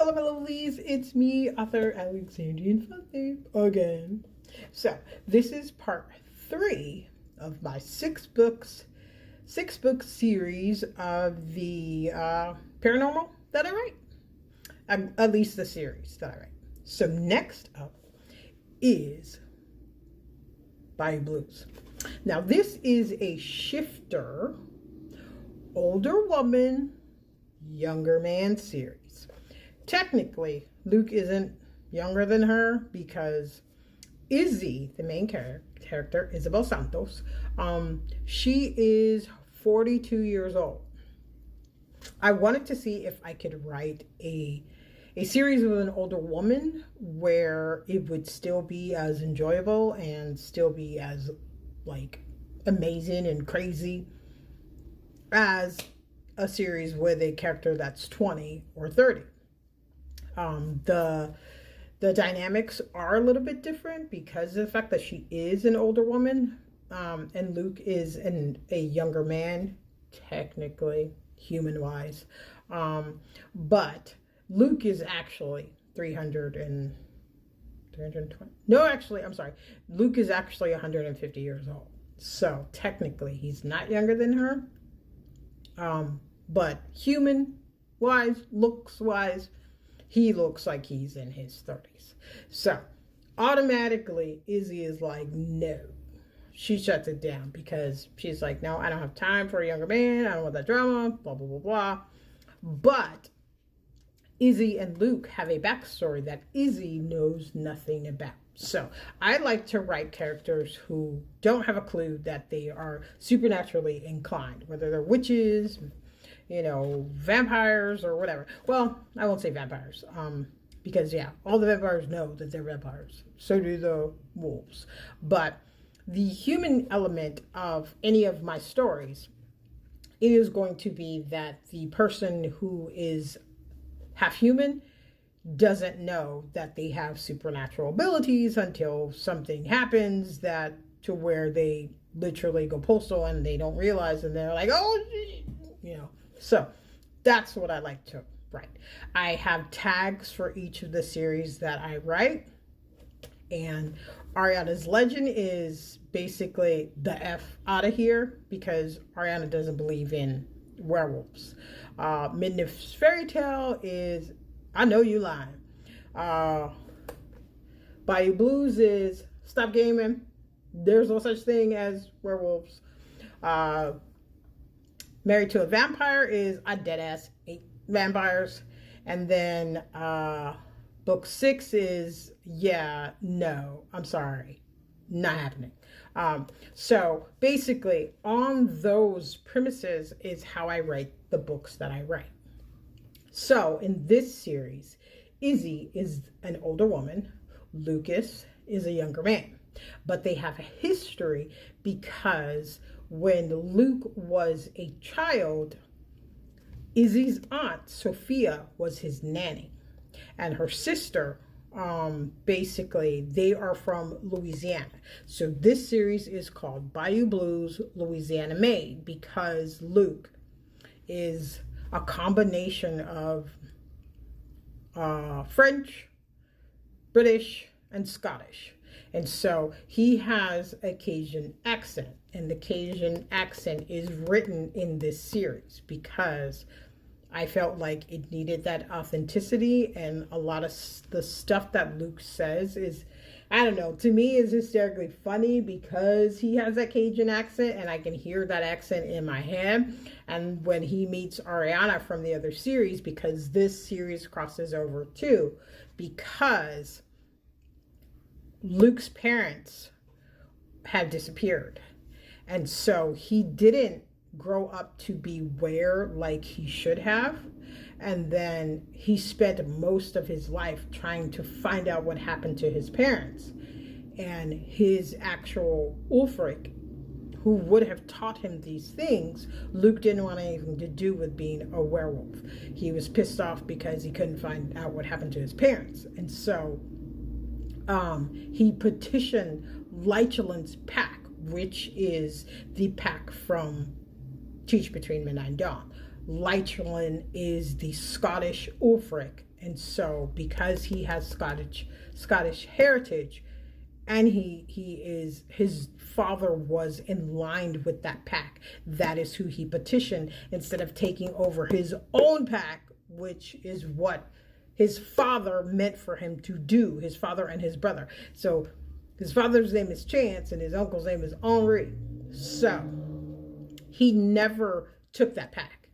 Hello, my lovelies. It's me, author Alexandria Infante, again. So, this is part 3 of my six-book series of the paranormal that I write. At least the series that I write. So, next up is Bayou Blues. Now, this is a shifter, older woman, younger man series. Technically, Luke isn't younger than her because Izzy, the main character, Isabel Santos, she is 42 years old. I wanted to see if I could write a series with an older woman where it would still be as enjoyable and still be as amazing and crazy as a series with a character that's 20 or 30. The dynamics are a little bit different because of the fact that she is an older woman, and Luke is a younger man, technically, human-wise. But Luke is actually 320. No, actually, I'm sorry. Luke is actually 150 years old. So technically, he's not younger than her. But human-wise, looks-wise, he looks like he's in his 30s. So automatically, Izzy is like, no. She shuts it down because she's like, no, I don't have time for a younger man. I don't want that drama, blah, blah, blah, blah. But Izzy and Luke have a backstory that Izzy knows nothing about. So I like to write characters who don't have a clue that they are supernaturally inclined, whether they're witches, vampires or whatever. Well, I won't say vampires, because all the vampires know that they're vampires. So do the wolves. But the human element of any of my stories, it is going to be that the person who is half human doesn't know that they have supernatural abilities until something happens to where they literally go postal and they don't realize, and they're like, oh, So that's what I like to write. I have tags for each of the series that I write, and Ariana's Legend is basically the F out of here because Ariana doesn't believe in werewolves. Midnif's Fairy Tale is, I know you lying. Bayou Blues is stop gaming. There's no such thing as werewolves. Married to a Vampire is I deadass hate vampires. And then book 6 is no, I'm sorry, not happening. So basically on those premises is how I write the books that I write. So in this series, Izzy is an older woman, Lucas is a younger man, but they have a history because when Luke was a child, Izzy's aunt, Sophia, was his nanny, and her sister, basically, they are from Louisiana. So this series is called Bayou Blues, Louisiana Made, because Luke is a combination of French, British, and Scottish. And so he has a Cajun accent, and the Cajun accent is written in this series because I felt like it needed that authenticity, and a lot of the stuff that Luke says is, I don't know, to me is hysterically funny because he has that Cajun accent and I can hear that accent in my head. And when he meets Ariana from the other series, because this series crosses over too, because Luke's parents have disappeared. And so he didn't grow up to be aware like he should have. And then he spent most of his life trying to find out what happened to his parents. And his actual Ulfric, who would have taught him these things, Luke didn't want anything to do with being a werewolf. He was pissed off because he couldn't find out what happened to his parents. And so he petitioned Leichelin's pack, which is the pack from Teach Between Midnight and Dawn. Leichelin is the Scottish Ulfric, And so because he has Scottish heritage, and his father was in line with that pack, that is who he petitioned, instead of taking over his own pack, which is what his father meant for him to do, his father and his brother. So his father's name is Chance and his uncle's name is Henri. So he never took that pack.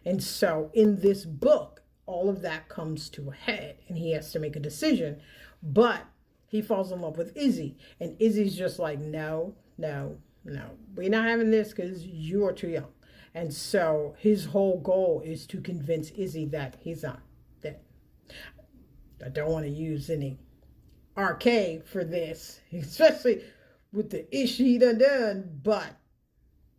And so in this book, all of that comes to a head and he has to make a decision. But he falls in love with Izzy. And Izzy's just like, no, we're not having this because you are too young. And so his whole goal is to convince Izzy that he's not dead. I don't want to use any RK for this, especially with the issue he done, but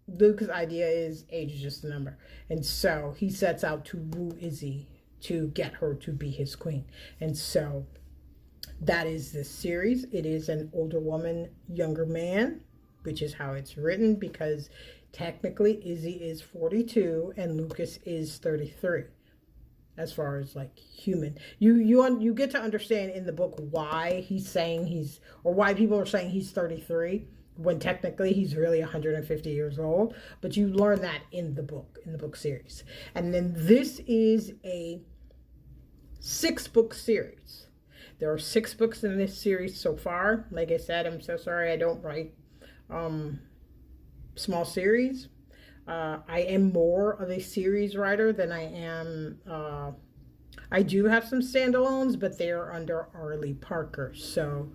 Luke's idea is age is just a number. And so he sets out to woo Izzy to get her to be his queen. And so that is this series. It is an older woman, younger man, which is how it's written, because technically Izzy is 42 and Lucas is 33. As far as like human, you get to understand in the book why why people are saying he's 33 when technically he's really 150 years old. But you learn that in the book series. And then this is a 6-book series. There are 6 books in this series so far. Like I said, I'm so sorry I don't write small series. I am more of a series writer than I am. I do have some standalones, but they are under Arlie Parker. So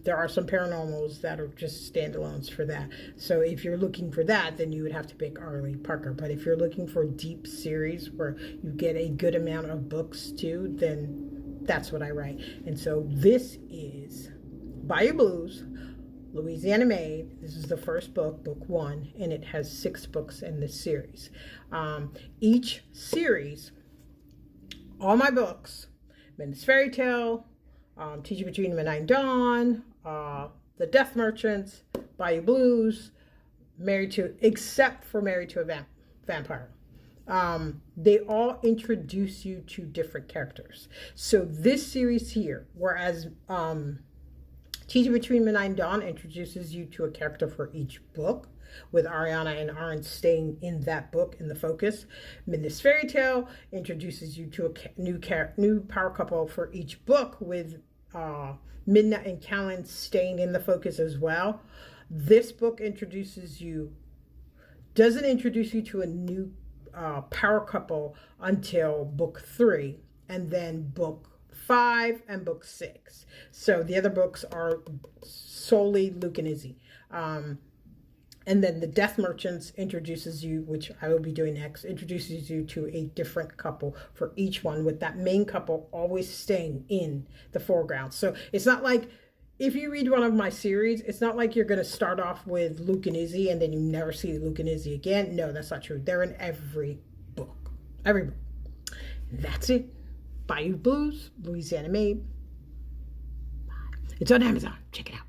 there are some paranormals that are just standalones for that. So if you're looking for that, then you would have to pick Arlie Parker. But if you're looking for a deep series where you get a good amount of books too, then that's what I write. And so this is Bayou Blues, Louisiana Made. This is the first book, book 1, and it has 6 books in this series. Each series, all my books, Midnight's Fairy Tale, Teaching Between Midnight and Dawn, The Death Merchants, Bayou Blues, except for Married to a Vampire. They all introduce you to different characters. So this series here, whereas Teaching Between Midnight and Dawn introduces you to a character for each book, with Ariana and Aaron staying in that book in the focus. Midnight's Fairy Tale introduces you to a new power couple for each book, with Midnight and Callan staying in the focus as well. This book doesn't introduce you to a new power couple until book 3, and then book 5 and book 6. So the other books are solely Luke and Izzy. And then The Death Merchants introduces you, which I will be doing next, introduces you to a different couple for each one, with that main couple always staying in the foreground. So it's not like, if you read one of my series, it's not like you're going to start off with Luke and Izzy and then you never see Luke and Izzy again. No, that's not true. They're in every book. Every book. And that's it. Bayou Blues, Louisiana Made. It's on Amazon. Check it out.